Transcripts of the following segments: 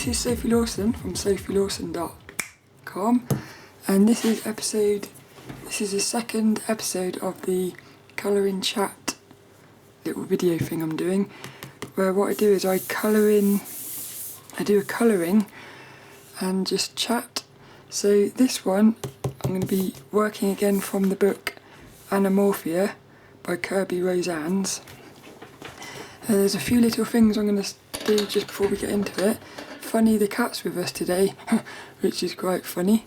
this is Sophie Lawson from sophielawson.com, and this is the second episode of the colouring chat little video thing I'm doing, where what I do is I do a colouring and just chat. So this one I'm going to be working again from the book Anamorphia by Kirby Roseannes. There's a few little things I'm going to do just before we get into it. Funny, the cat's with us today, which is quite funny.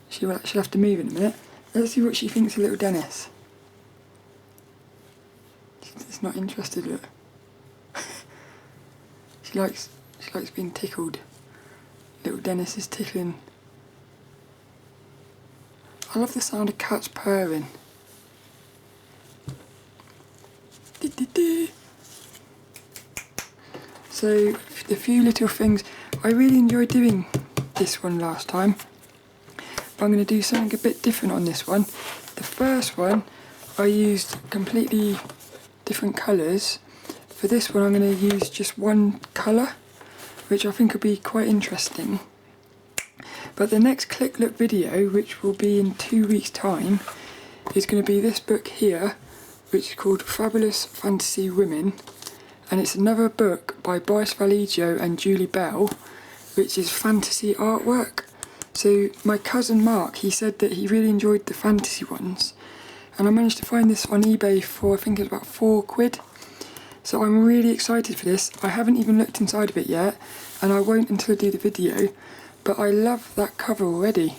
She'll have to move in a minute. Let's see what she thinks of little Dennis. She's not interested, look. She likes being tickled. Little Dennis is tickling. I love the sound of cats purring. So, the few little things, I really enjoyed doing this one last time, but I'm going to do something a bit different on this one. The first one, I used completely different colours. For this one, I'm going to use just one colour, which I think will be quite interesting. But the next Click Look video, which will be in 2 weeks' time, is going to be this book here, which is called Fabulous Fantasy Women. And it's another book by Bryce Validio and Julie Bell, which is fantasy artwork. So my cousin Mark, he said that he really enjoyed the fantasy ones, and I managed to find this on eBay for I think it's about £4. So I'm really excited for this. I haven't even looked inside of it yet, and I won't until I do the video, but I love that cover already.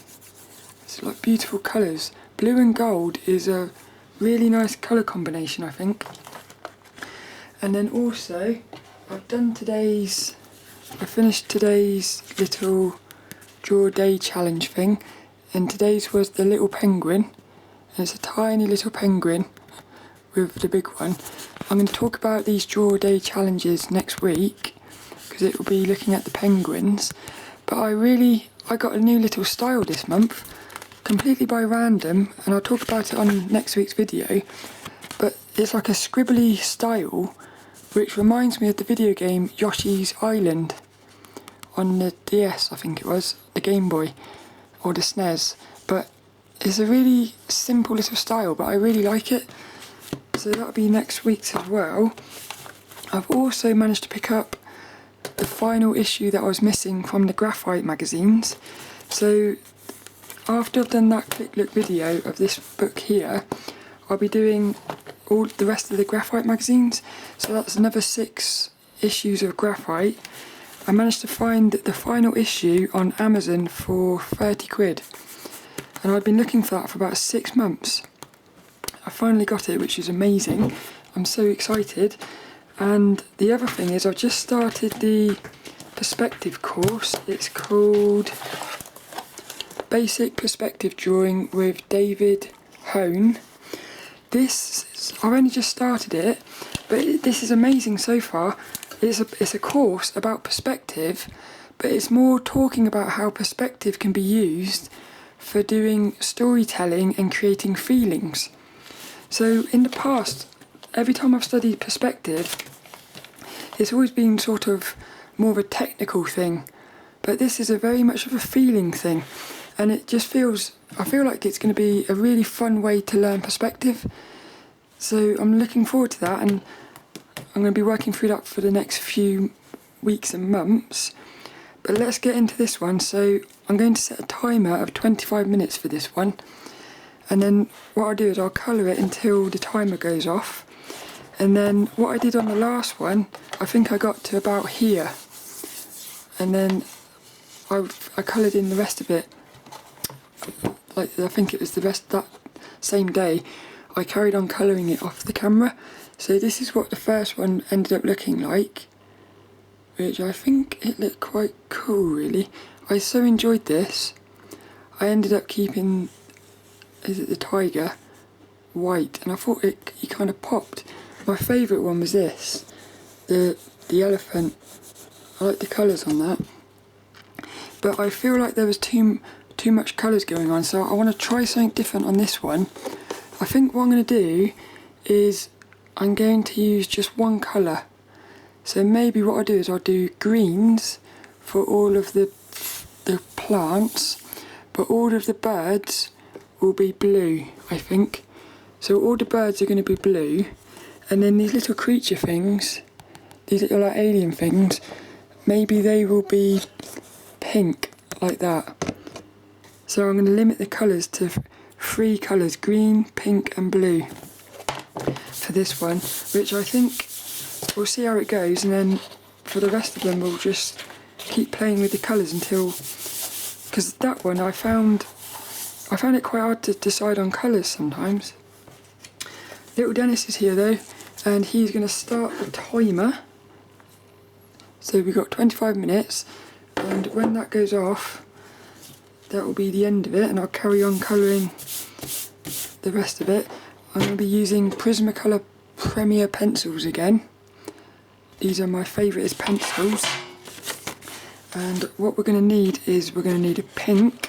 It's like beautiful colours. Blue and gold is a really nice colour combination, I think. And then also, I finished today's little draw a day challenge thing, and today's was the little penguin, and it's a tiny little penguin with the big one. I'm going to talk about these draw a day challenges next week, because it will be looking at the penguins, but I got a new little style this month, completely by random, and I'll talk about it on next week's video, but it's like a scribbly style, which reminds me of the video game Yoshi's Island on the DS, I think it was, the Game Boy, or the SNES. But it's a really simple little style, but I really like it. So that'll be next week's as well. I've also managed to pick up the final issue that I was missing from the Graphite magazines. So after I've done that Click Look video of this book here, I'll be doing all the rest of the Graphite magazines, so that's another 6 issues of Graphite. I managed to find the final issue on Amazon for £30, and I'd been looking for that for about 6 months. I finally got it, which is amazing. I'm so excited. And the other thing is, I've just started the perspective course. It's called Basic Perspective Drawing with David Hone. I've only just started it, but this is amazing so far. It's a course about perspective, but it's more talking about how perspective can be used for doing storytelling and creating feelings. So in the past, every time I've studied perspective, it's always been sort of more of a technical thing, but this is very much of a feeling thing, and I feel like it's going to be a really fun way to learn perspective. So I'm looking forward to that, and I'm going to be working through that for the next few weeks and months. But let's get into this one. So I'm going to set a timer of 25 minutes for this one, and then what I'll do is I'll colour it until the timer goes off. And then what I did on the last one, I think I got to about here, and then I coloured in the rest of it. Like, I think it was the rest that same day. I carried on colouring it off the camera. So this is what the first one ended up looking like, which I think it looked quite cool, really. I so enjoyed this. I ended up keeping, the tiger, white, and I thought he kind of popped. My favourite one was this, the elephant. I like the colours on that, but I feel like there was too much colours going on, so I want to try something different on this one. I think what I'm going to do is I'm going to use just one colour. So maybe what I'll do is I'll do greens for all of the plants, but all of the birds will be blue, I think. So all the birds are going to be blue, and then these little creature things, these little like alien things, maybe they will be pink, like that. So I'm going to limit the colours to 3 colours, green, pink and blue for this one, which I think we'll see how it goes, and then for the rest of them we'll just keep playing with the colours until, because that one I found it quite hard to decide on colours sometimes. Little Dennis is here though, and he's going to start the timer. So we've got 25 minutes, and when that goes off, that will be the end of it, and I'll carry on colouring the rest of it. I'm going to be using Prismacolor Premier pencils again. These are my favourite pencils. And what we're going to need is we're going to need a pink.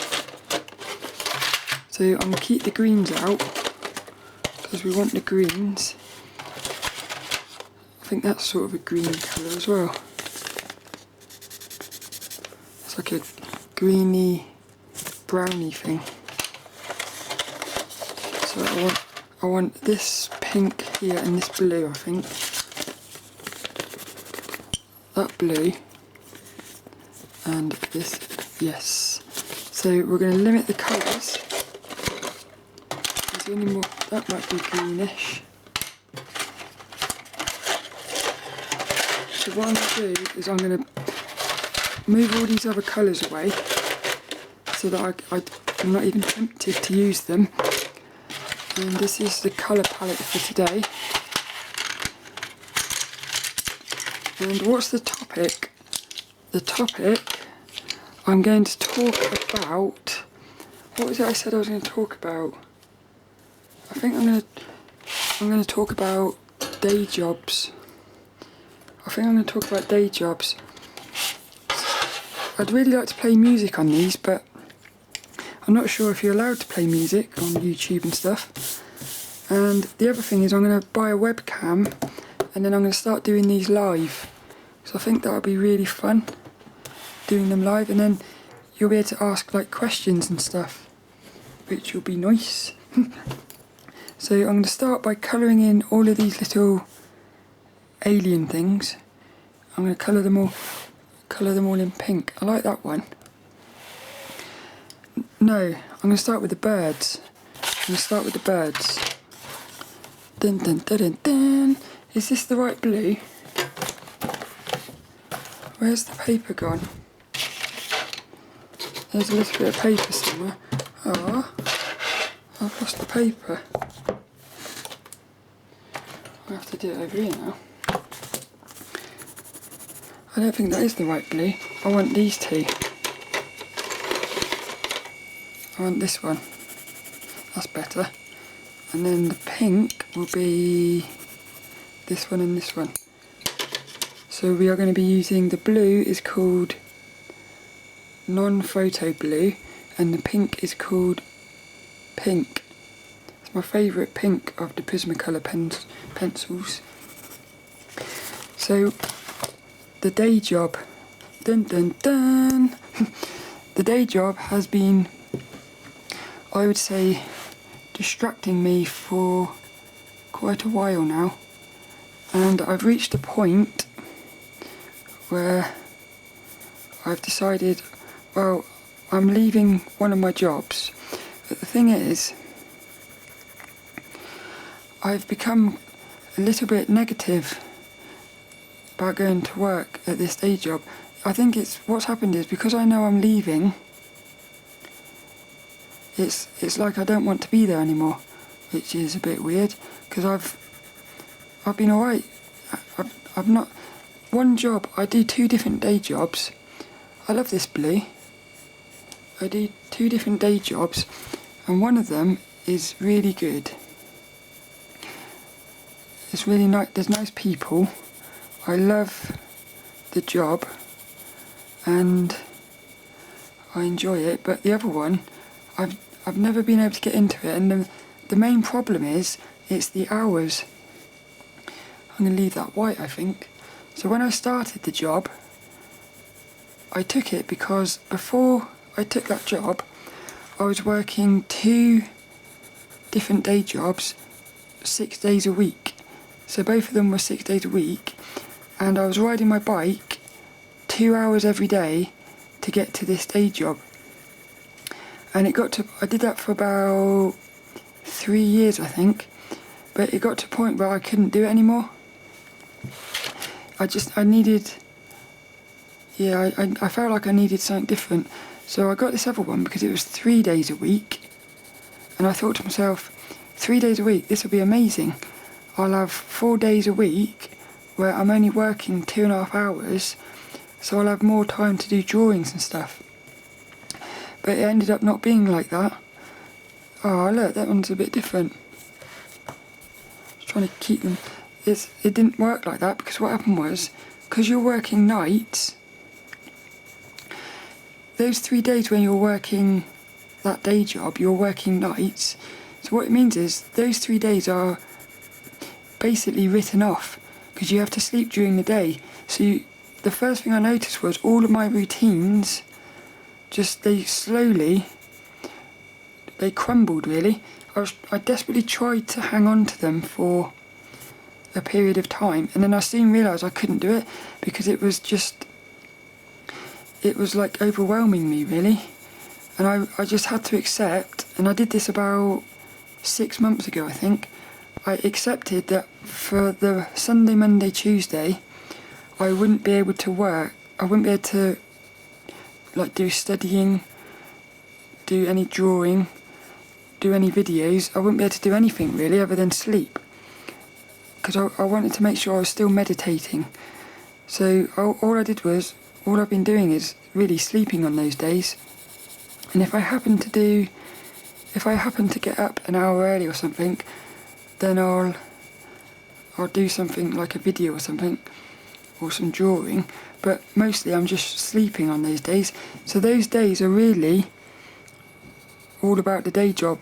So I'm going to keep the greens out because we want the greens. I think that's sort of a green colour as well. It's like a greeny, browny thing. So I want this pink here and this blue, I think. That blue. And this, yes. So we're going to limit the colours. There's only more, that might be greenish. So what I'm going to do is I'm going to move all these other colours away so that I'm not even tempted to use them. And this is the colour palette for today. And what's the topic? The topic, I'm going to talk about, what was it I said I was going to talk about? I think I'm going to talk about day jobs. I think I'm going to talk about day jobs. I'd really like to play music on these, but I'm not sure if you're allowed to play music on YouTube and stuff. And the other thing is I'm going to buy a webcam, and then I'm going to start doing these live. So I think that would be really fun, doing them live, and then you'll be able to ask like questions and stuff, which will be nice. So I'm going to start by colouring in all of these little alien things. I'm going to colour them all in pink. I like that one. No, I'm going to start with the birds. Dun dun dun dun dun. Is this the right blue? Where's the paper gone? There's a little bit of paper somewhere. Ah, I've lost the paper. I have to do it over here now. I don't think that is the right blue. I want these two. I want this one. That's better. And then the pink will be this one and this one. So we are going to be using, the blue is called non-photo blue, and the pink is called pink. It's my favourite pink of the Prismacolor pencils. So the day job, dun dun dun. The day job has been, I would say, distracting me for quite a while now, and I've reached a point where I've decided, well, I'm leaving one of my jobs. But the thing is, I've become a little bit negative about going to work at this day job. I think it's, what's happened is, because I know I'm leaving, it's like I don't want to be there anymore, which is a bit weird, because I've been alright. I've not, one job, I do 2 different day jobs. I love this blue. I do 2 different day jobs, and one of them is really good. It's really nice, there's nice people. I love the job and I enjoy it, but the other one, I've never been able to get into it, and the main problem is, it's the hours. I'm going to leave that white, I think. So when I started the job, I took it because before I took that job, I was working 2 different day jobs, 6 days a week. So both of them were 6 days a week, and I was riding my bike 2 hours every day to get to this day job. And I did that for about 3 years, I think, but it got to a point where I couldn't do it anymore. I felt like I needed something different. So I got this other one because it was 3 days a week. And I thought to myself, 3 days a week, this will be amazing. I'll have 4 days a week where I'm only working 2.5 hours, so I'll have more time to do drawings and stuff. But it ended up not being like that. Oh look, that one's a bit different. I was trying to keep them. It didn't work like that because what happened was, because you're working nights, those 3 days when you're working that day job, you're working nights. So what it means is those 3 days are basically written off because you have to sleep during the day. So the first thing I noticed was all of my routines, they crumbled really. I desperately tried to hang on to them for a period of time, and then I soon realised I couldn't do it because it was like overwhelming me really. And I just had to accept, and I did this about 6 months ago I think. I accepted that for the Sunday, Monday, Tuesday, I wouldn't be able to work. I wouldn't be able to do studying, do any drawing, do any videos. I wouldn't be able to do anything really other than sleep, because I wanted to make sure I was still meditating. So all I've been doing is really sleeping on those days. And if I happen to get up an hour early or something, then I'll do something like a video or something, or some drawing. But mostly I'm just sleeping on those days. So those days are really all about the day job.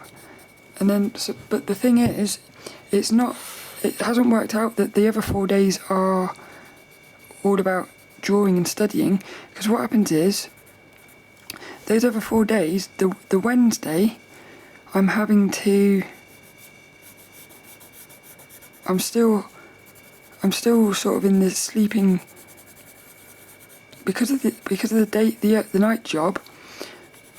And then, but the thing is, it hasn't worked out that the other 4 days are all about drawing and studying, because what happens is, those other 4 days, the Wednesday, I'm still sort of in the sleeping, because of the night job.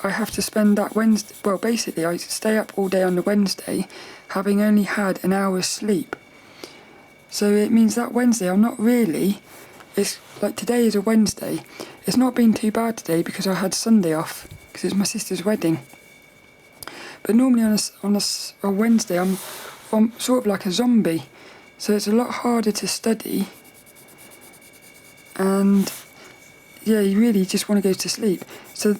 I have to spend that Wednesday, well basically I stay up all day on the Wednesday, having only had an hour's sleep. So it means that Wednesday I'm not really, it's like today is a Wednesday. It's not been too bad today because I had Sunday off because it's my sister's wedding. But normally on a Wednesday I'm sort of like a zombie, so it's a lot harder to study. And yeah, you really just want to go to sleep. So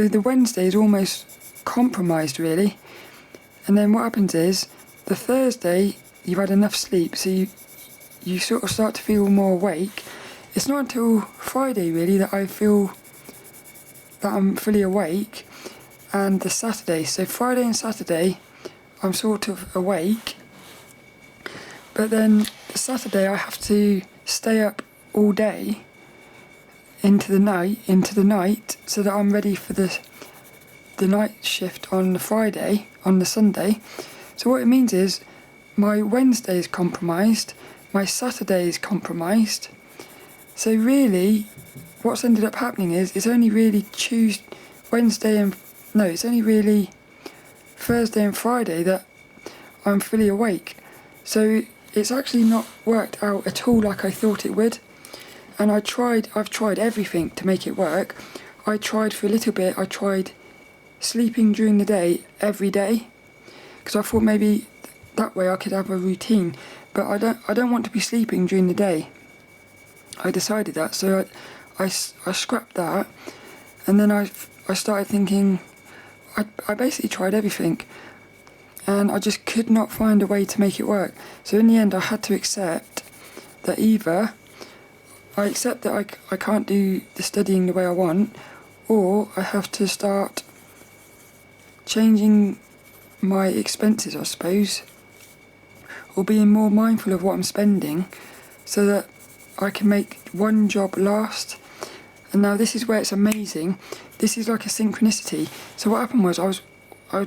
the Wednesday is almost compromised really. And then what happens is, the Thursday you've had enough sleep, so you sort of start to feel more awake. It's not until Friday really that I feel that I'm fully awake, and the Saturday. So Friday and Saturday I'm sort of awake, but then Saturday I have to stay up all day into the night so that I'm ready for the night shift on the Sunday. So what it means is, my Wednesday is compromised, my Saturday is compromised. So really, what's ended up happening is, it's only really it's only really Thursday and Friday that I'm fully awake. So it's actually not worked out at all like I thought it would. And I've tried everything to make it work. I tried for a little bit, I tried sleeping during the day every day, because I thought maybe that way I could have a routine. But I don't want to be sleeping during the day. I decided that, so I scrapped that, and then I started thinking, I basically tried everything, and I just could not find a way to make it work. So in the end I had to accept that either I accept that I can't do the studying the way I want, or I have to start changing my expenses, I suppose, or being more mindful of what I'm spending, so that I can make one job last And now this is where it's amazing. This is like a synchronicity. So what happened was I was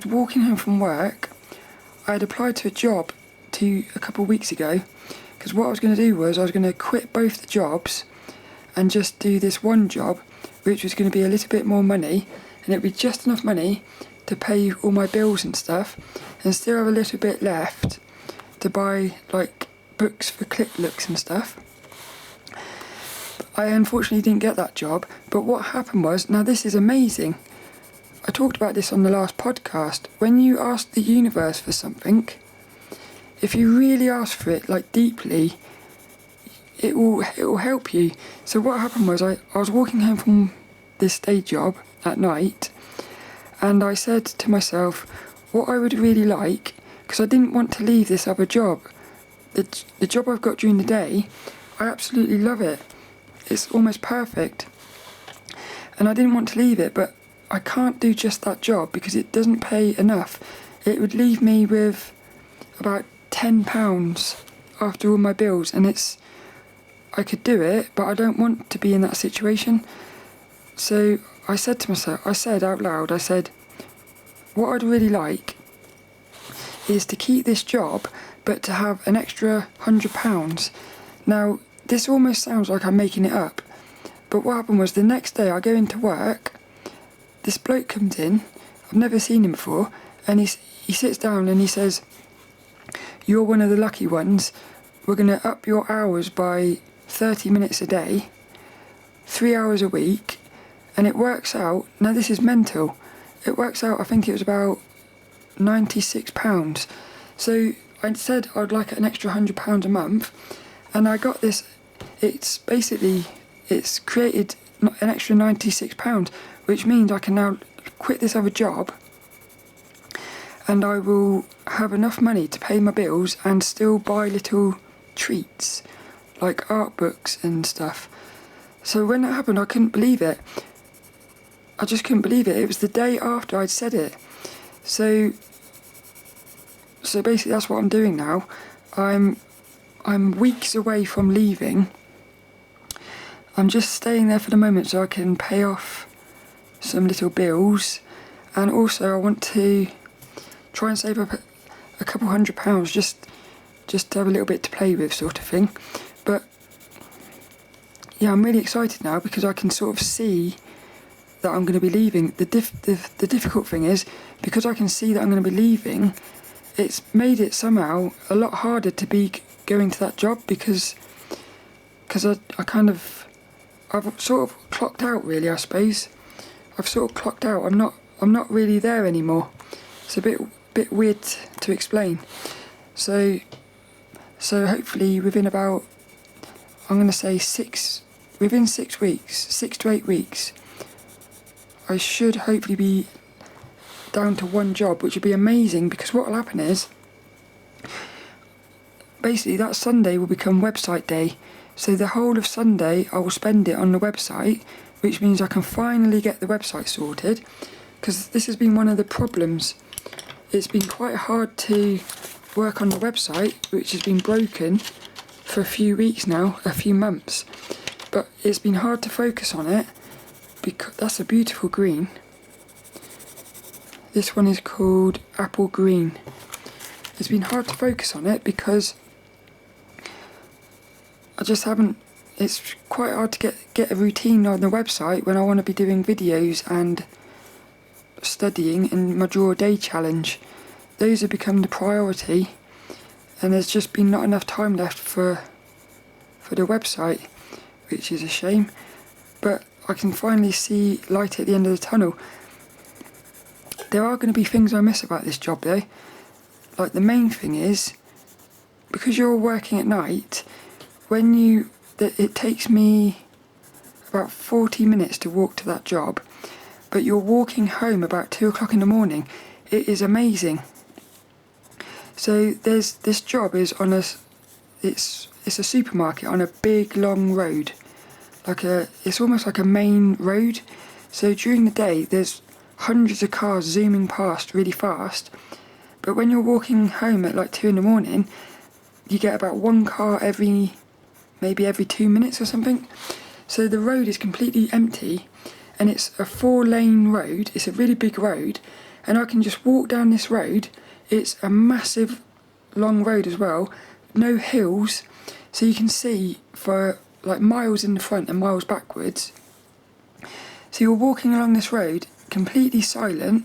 walking home from work. I had applied to a job a couple of weeks ago, because what I was going to do was I was going to quit both the jobs and just do this one job, which was going to be a little bit more money, and it'd be just enough money to pay all my bills and stuff, and still have a little bit left to buy like books for click looks and stuff. I unfortunately didn't get that job, but what happened was, now this is amazing. I talked about this on the last podcast. When you ask the universe for something, if you really ask for it like deeply, it will help you. So what happened was I was walking home from this day job at night, and I said to myself what I would really like, because I didn't want to leave this other job. The job I've got during the day, I absolutely love it. It's almost perfect. And I didn't want to leave it, but I can't do just that job because it doesn't pay enough. It would leave me with about £10 after all my bills, and I could do it, but I don't want to be in that situation. So I said to myself, I said out loud, I said, what I'd really like is to keep this job, but to have an extra £100. Now, this almost sounds like I'm making it up, but what happened was the next day I go into work, this bloke comes in, I've never seen him before, and he sits down and he says, you're one of the lucky ones, we're going to up your hours by 30 minutes a day, 3 hours a week, and it works out, now this is mental, it works out, I think it was about £96. So I said I'd like an extra £100 a month, and I got this. It's created an extra £96, which means I can now quit this other job, and I will have enough money to pay my bills and still buy little treats like art books and stuff. So when that happened, I couldn't believe it. I just couldn't believe it. It was the day after I'd said it. So basically that's what I'm doing now. I'm weeks away from leaving. I'm just staying there for the moment so I can pay off some little bills, and also I want to try and save up a couple £100 just to have a little bit to play with, sort of thing. But yeah, I'm really excited now because I can sort of see that I'm going to be leaving. The difficult thing is, because I can see that I'm going to be leaving, it's made it somehow a lot harder to be going to that job, because I've sort of clocked out, really, I suppose. I've sort of clocked out. I'm not really there anymore. It's a bit weird to explain. So hopefully within about, I'm going to say within 6 weeks, 6 to 8 weeks, I should hopefully be down to one job, which would be amazing, because what will happen is, basically that Sunday will become website day. So the whole of Sunday I will spend it on the website, which means I can finally get the website sorted, because this has been one of the problems. It's been quite hard to work on the website, which has been broken for a few weeks now, a few months. But it's been hard to focus on it, because that's a beautiful green. This one is called Apple Green. It's been hard to focus on it because I just haven't, it's quite hard to get a routine on the website when I want to be doing videos and studying and my Draw a Day challenge. Those have become the priority, and there's just been not enough time left for the website, which is a shame. But I can finally see light at the end of the tunnel. There are going to be things I miss about this job though. Like the main thing is, because you're working at night, it takes me about 40 minutes to walk to that job, but you're walking home about 2 o'clock in the morning. It is amazing. So this job is on it's a supermarket on a big long road, it's almost like a main road. So during the day there's hundreds of cars zooming past really fast, but when you're walking home at like 2 in the morning, you get about one car maybe every 2 minutes or something. So the road is completely empty, and it's a 4-lane road. It's a really big road, and I can just walk down this road. It's a massive long road as well, no hills, so you can see for like miles in the front and miles backwards. So you're walking along this road completely silent.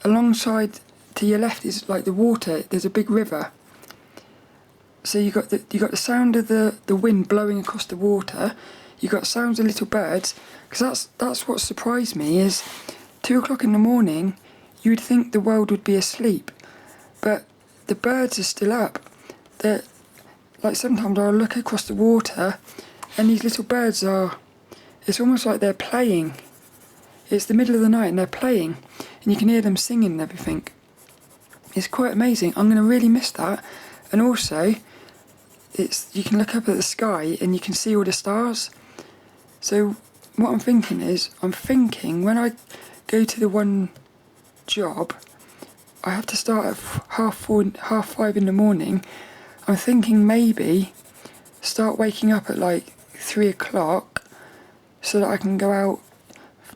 Alongside to your left is like the water. There's a big river, so you got the sound of the wind blowing across the water. You got sounds of little birds, because that's what surprised me is 2 o'clock in the morning. You would think the world would be asleep, but the birds are still up. They're like, sometimes I'll look across the water and these little birds are, it's almost like they're playing. It's the middle of the night and they're playing, and you can hear them singing and everything. It's quite amazing. I'm going to really miss that. And also, you can look up at the sky and you can see all the stars. So what I'm thinking is, when I go to the one job, I have to start at 4:30 in the morning. I'm thinking maybe start waking up at like 3 o'clock so that I can go out,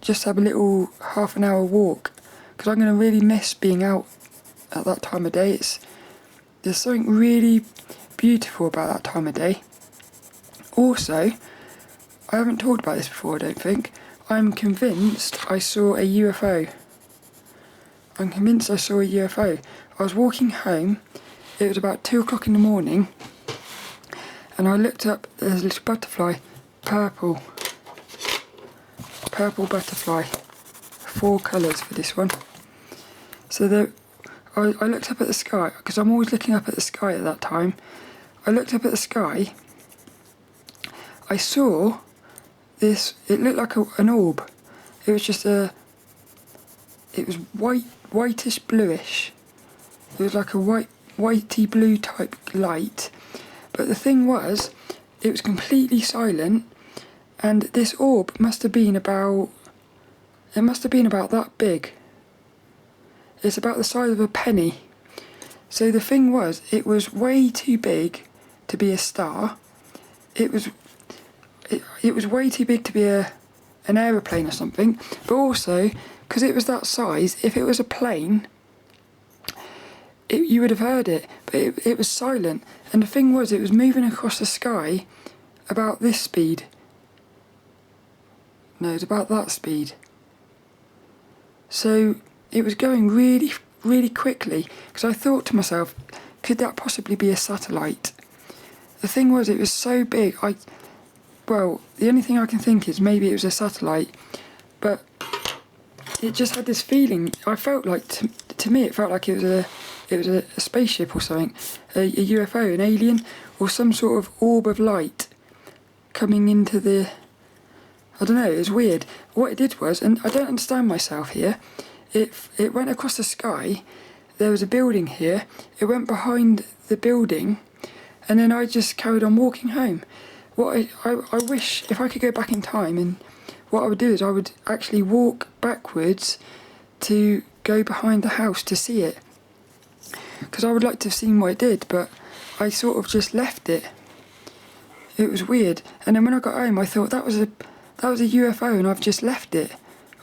just have a little half an hour walk, because I'm going to really miss being out at that time of day. There's something really beautiful about that time of day. Also, I haven't talked about this before, I don't think. I'm convinced I saw a UFO. I'm convinced I saw a UFO. I was walking home, it was about 2 o'clock in the morning, and I looked up, there's a little butterfly, purple butterfly, 4 colours for this one. So I looked up at the sky, because I'm always looking up at the sky at that time. I looked up at the sky, I saw this, it looked like an orb. It was just it was whitish bluish. It was like a whitey blue type light. But the thing was, it was completely silent, and this orb must have been about that big. It's about the size of a penny. So the thing was, it was way too big to be a star. It was way too big to be an aeroplane or something. But also, because it was that size, if it was a plane, you would have heard it. But it was silent. And the thing was, it was moving across the sky about this speed. No, it's about that speed. So it was going really, really quickly, because I thought to myself, could that possibly be a satellite? The thing was, it was so big, the only thing I can think is maybe it was a satellite, but it just had this feeling. I felt like, to me, it felt like it was a spaceship or something, a UFO, an alien, or some sort of orb of light coming into the, I don't know, it was weird. What it did was, and I don't understand myself here, it went across the sky, there was a building here, it went behind the building, and then I just carried on walking home. What I wish, if I could go back in time, and what I would do is I would actually walk backwards to go behind the house to see it. Because I would like to have seen what it did, but I sort of just left it. It was weird. And then when I got home, I thought that was a UFO, and I've just left it.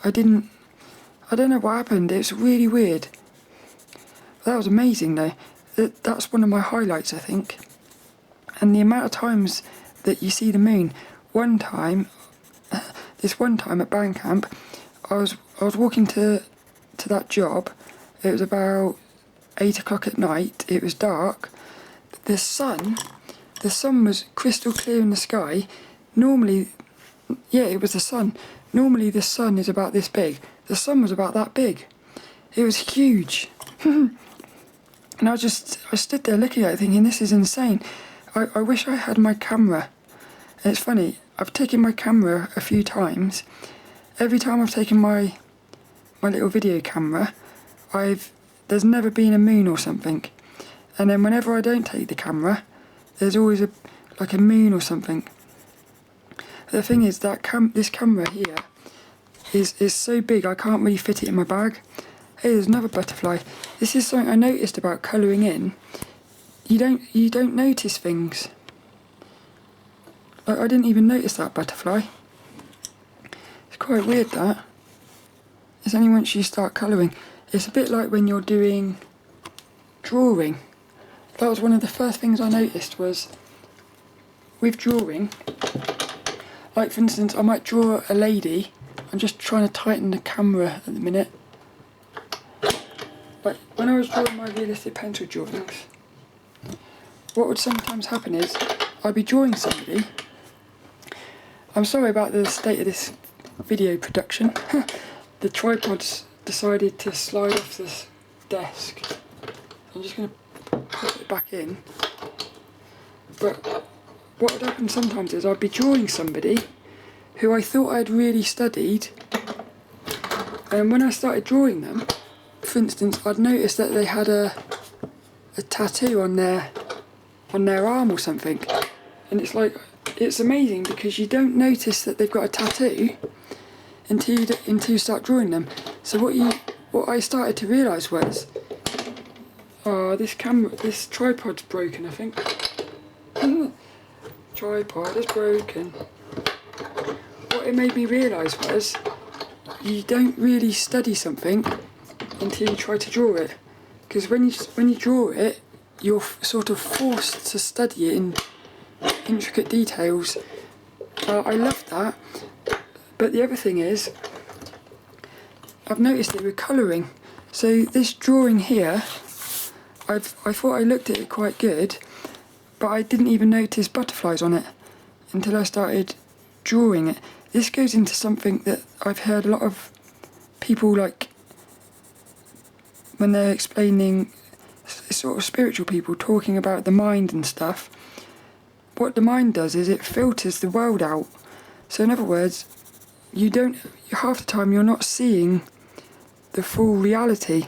I don't know what happened. It was really weird. But that was amazing though. That's one of my highlights, I think. And the amount of times that you see the moon. This one time at band camp, I was walking to that job. It was about 8 o'clock at night. It was dark. The sun was crystal clear in the sky. Normally, yeah, it was the sun. Normally the sun is about this big. The sun was about that big. It was huge. And I stood there looking at it thinking, this is insane. I wish I had my camera. And it's funny, I've taken my camera a few times. Every time I've taken my little video camera, there's never been a moon or something. And then whenever I don't take the camera, there's always a moon or something. But the thing is that this camera here is so big I can't really fit it in my bag. Hey, there's another butterfly. This is something I noticed about colouring in. You don't notice things. I didn't even notice that butterfly. quite weird, that. It's only once you start colouring. It's a bit like when you're doing drawing. That was one of the first things I noticed was with drawing. Like for instance, I might draw a lady. I'm just trying to tighten the camera at the minute. But when I was drawing my realistic pencil drawings, what would sometimes happen is I'd be drawing somebody. I'm sorry about the state of this video production. The tripod's decided to slide off this desk. I'm just going to put it back in. But what would happen sometimes is I'd be drawing somebody who I thought I'd really studied, and when I started drawing them, for instance, I'd noticed that they had a tattoo on their arm or something, and it's like, it's amazing because you don't notice that they've got a tattoo until you start drawing them. So what I started to realise was, oh, this tripod's broken, I think. Tripod is broken. What it made me realise was, you don't really study something until you try to draw it. Because when you draw it, you're sort of forced to study it in intricate details. I love that. But the other thing is, I've noticed it with colouring. So this drawing here, I thought I looked at it quite good, but I didn't even notice butterflies on it until I started drawing it. This goes into something that I've heard a lot of people, like when they're explaining, sort of spiritual people talking about the mind and stuff. What the mind does is it filters the world out. So in other words, half the time you're not seeing the full reality.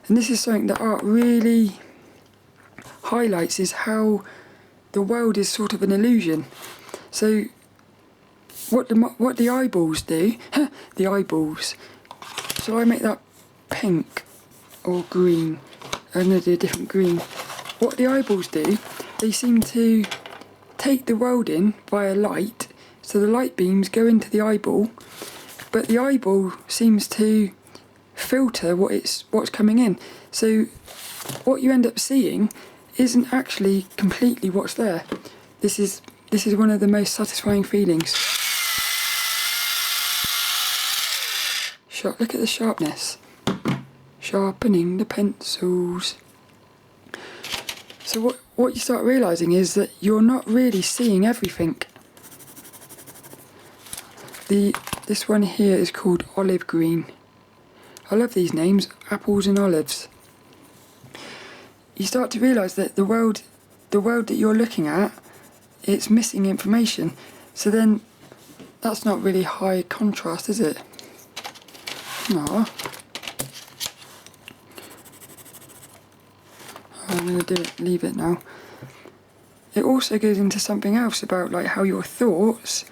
And this is something that art really highlights, is how the world is sort of an illusion. So what the eyeballs do, the eyeballs. So I make that pink or green. I'm going to do a different green. What the eyeballs do, they seem to take the world in via light. So the light beams go into the eyeball, but the eyeball seems to filter what's coming in. So what you end up seeing isn't actually completely what's there. This is one of the most satisfying feelings. Look at the sharpness. Sharpening the pencils. So what you start realising is that you're not really seeing everything. This one here is called olive green. I love these names, apples and olives. You start to realise that the world that you're looking at, it's missing information. So then, that's not really high contrast, is it? No. I'm going to leave it now. It also goes into something else about like how your thoughts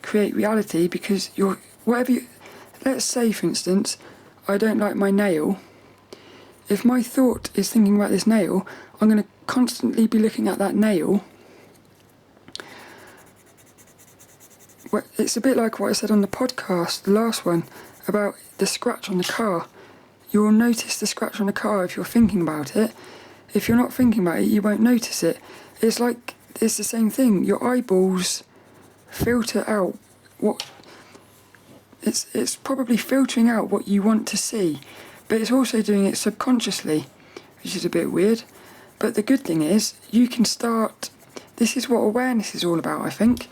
create reality, because let's say for instance, I don't like my nail. If my thought is thinking about this nail, I'm going to constantly be looking at that nail. It's a bit like what I said on the podcast, the last one, about the scratch on the car. You'll notice the scratch on the car if you're thinking about it. If you're not thinking about it, you won't notice it. It's the same thing. Your eyeballs filter out it's probably filtering out what you want to see, but it's also doing it subconsciously, which is a bit weird. But the good thing is, you can start. This is what awareness is all about, I think.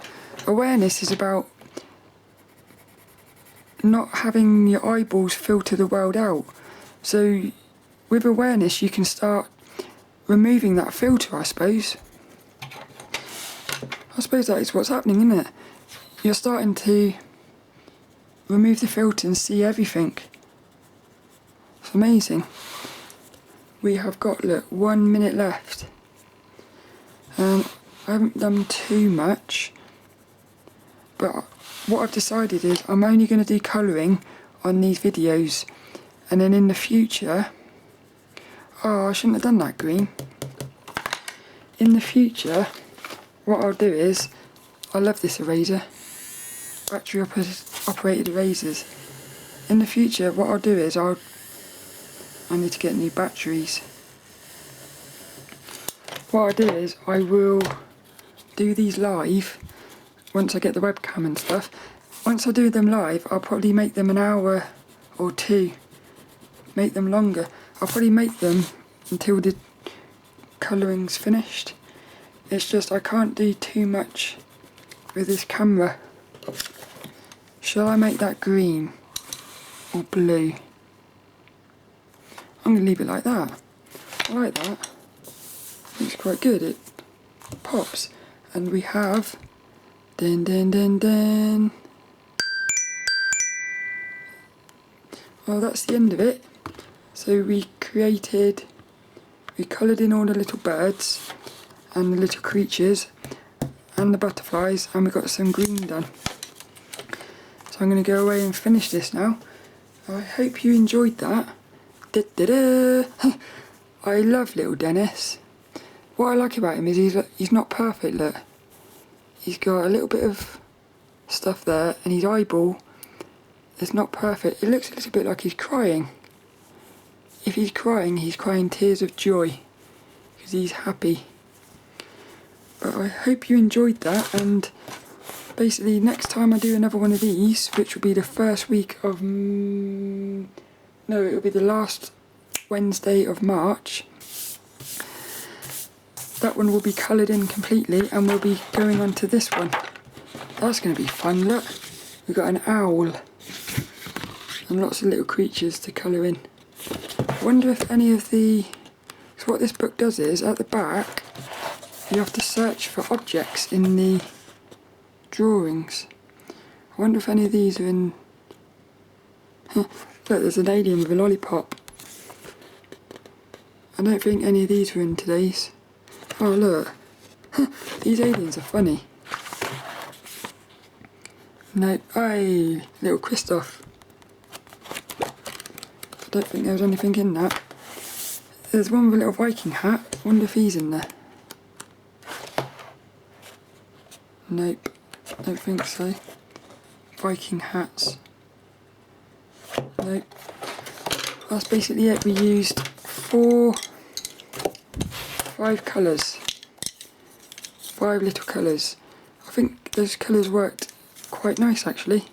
Awareness is about not having your eyeballs filter the world out. So with awareness, you can start removing that filter, I suppose. I suppose that is what's happening, isn't it? You're starting to remove the filter and see everything. It's amazing. We have got, look, 1 minute left. I haven't done too much, but what I've decided is I'm only going to do colouring on these videos, and then in the future, I shouldn't have done that green. In the future, what I'll do is, I love this eraser, battery opposite operated erasers. In the future, what I'll do is I need to get new batteries. What I'll do is I will do these live once I get the webcam and stuff. Once I do them live, I'll probably make them an hour or two. Make them longer. I'll probably make them until the colouring's finished. It's just I can't do too much with this camera. Shall I make that green or blue? I'm going to leave it like that. I like that. Looks quite good. It pops. And we have... Dun dun dun dun. Well, that's the end of it. So we coloured in all the little birds and the little creatures and the butterflies, and we got some green done. So I'm going to go away and finish this now. I hope you enjoyed that. Da-da-da. I love little Dennis. What I like about him is he's not perfect, look. He's got a little bit of stuff there, and his eyeball is not perfect. It looks a little bit like he's crying. If he's crying tears of joy, because he's happy. But I hope you enjoyed that, and basically next time I do another one of these, which will be the first week of... no, it will be the last Wednesday of March. That one will be coloured in completely, and we'll be going on to this one. That's going to be fun, look. We've got an owl and lots of little creatures to colour in. I wonder if any of the... So what this book does is, at the back, you have to search for objects in the drawings. I wonder if any of these are in... Look, there's an alien with a lollipop. I don't think any of these were in today's. Oh look, these aliens are funny. No, hey, little Christoph. I don't think there was anything in that. There's one with a little Viking hat. I wonder if he's in there. Nope, don't think so. Viking hats. Nope. That's basically it. We used 5 colours. 5 little colours. I think those colours worked quite nice actually.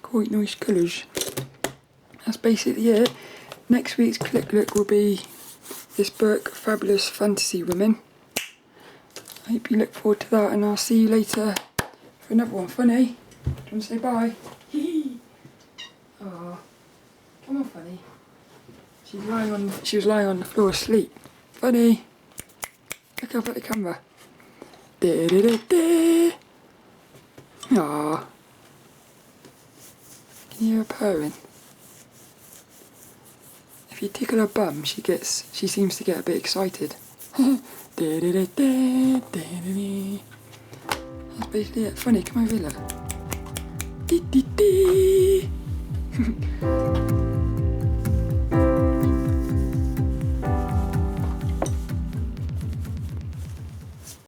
Quite nice colours. That's basically it. Next week's Click Look will be this book, Fabulous Fantasy Women. I hope you look forward to that, and I'll see you later for another one. Funny, do you want to say bye? Oh, come on, Funny. She was lying on the floor asleep. Funny, look up at the camera. Da-da-da-da. Aww. Can you hear her purring? If you tickle her bum, she seems to get a bit excited. Da-da-da-da, da-da-da. That's basically it. Funny, come over here. Dee-dee-dee.